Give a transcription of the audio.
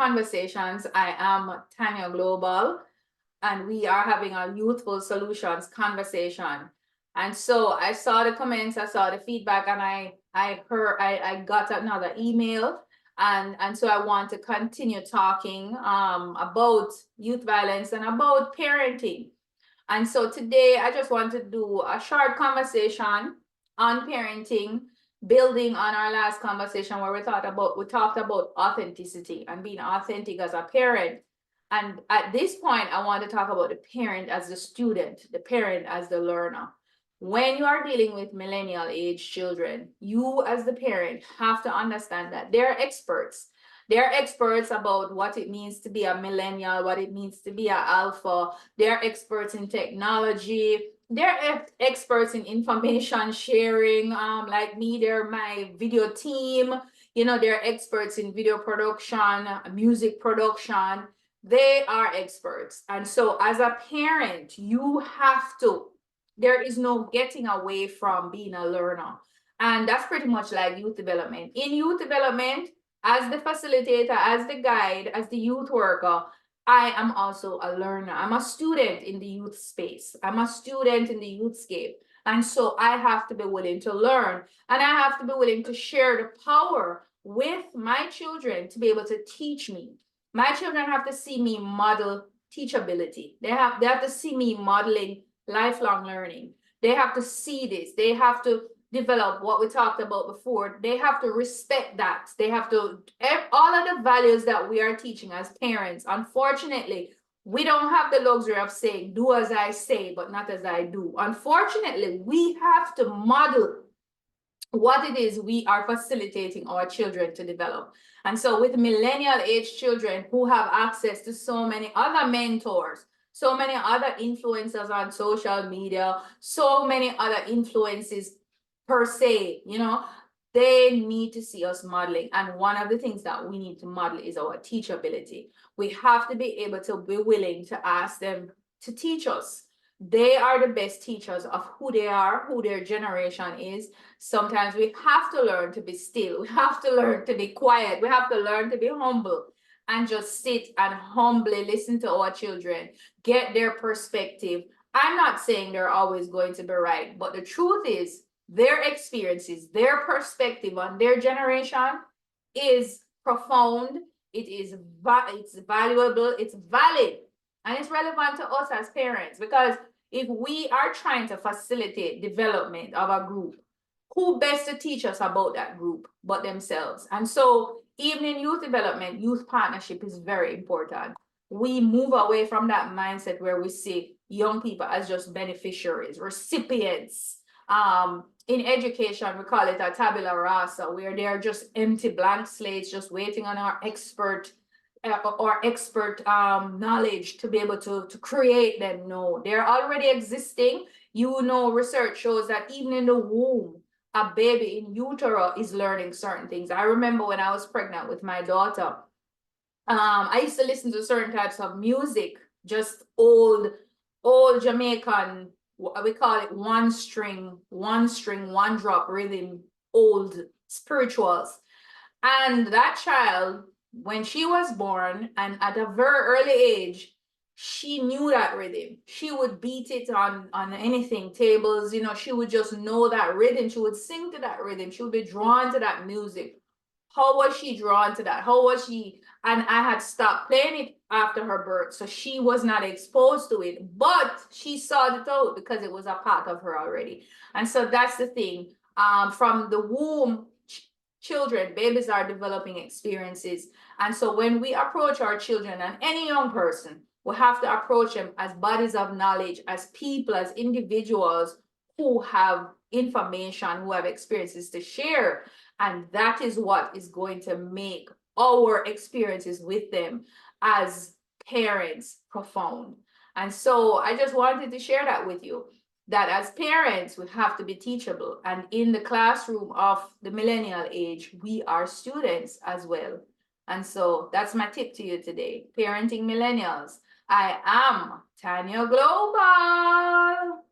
Conversations. I am Tanya Global, and we are having a Youthful Solutions conversation. And so I saw the comments, I saw the feedback, and I got another email. And so I want to continue talking about youth violence and about parenting. And so today I just want to do a short conversation on parenting, building on our last conversation where we talked about authenticity and being authentic as a parent. And at this point, I want to talk about the parent as the student, the parent as the learner. When you are dealing with millennial age children, you as the parent have to understand that they're experts. They're experts about what it means to be a millennial, what it means to be an alpha. They're experts in technology. They're experts in information sharing. Like me, they're my video team. You know, they're experts in video production, music production. They are experts. And so as a parent, you have to, there is no getting away from being a learner. And that's pretty much like youth development. In youth development, as the facilitator, as the guide, as the youth worker, I am also a learner. I'm a student in the youth space. I'm a student in the youth scape. And so I have to be willing to learn, and I have to be willing to share the power with my children to be able to teach me. My children have to see me model teachability. They have to see me modeling lifelong learning. They have to see this. They have to develop what we talked about before. They have to respect that. They have to, all of the values that we are teaching as parents, unfortunately, we don't have the luxury of saying, do as I say, but not as I do. Unfortunately, we have to model what it is we are facilitating our children to develop. And so with millennial age children who have access to so many other mentors, so many other influencers on social media, so many other influences per se, you know, they need to see us modeling. And one of the things that we need to model is our teachability. We have to be able to be willing to ask them to teach us. They are the best teachers of who they are, who their generation is. Sometimes we have to learn to be still. We have to learn to be quiet. We have to learn to be humble and just sit and humbly listen to our children, get their perspective. I'm not saying they're always going to be right, but the truth is their experiences, their perspective on their generation is profound. It's valuable, it's valid, and it's relevant to us as parents, because if we are trying to facilitate development of a group, who best to teach us about that group but themselves? And so even in youth development, youth partnership is very important. We move away from that mindset where we see young people as just beneficiaries, recipients. In education, we call it a tabula rasa, where they are just empty blank slates, just waiting on our expert knowledge to be able to create them. No, they're already existing. You know, research shows that even in the womb, a baby in utero is learning certain things. I remember when I was pregnant with my daughter, I used to listen to certain types of music, just old Jamaican, we call it one string, one drop rhythm, old spirituals. And that child, when she was born and at a very early age, she knew that rhythm. She would beat it on anything, tables, you know, she would just know that rhythm. She would sing to that rhythm. She would be drawn to that music. How was she drawn to that? How was she? And I had stopped playing it after her birth, so she was not exposed to it, but she sought it out because it was a part of her already. And so that's the thing. From the womb, children, babies are developing experiences. And so when we approach our children and any young person, we have to approach them as bodies of knowledge, as people, as individuals who have information, who have experiences to share. And that is what is going to make our experiences with them as parents profound. And so I just wanted to share that with you, that as parents, we have to be teachable. And in the classroom of the millennial age, we are students as well. And so that's my tip to you today. Parenting millennials. I am Tanya Global.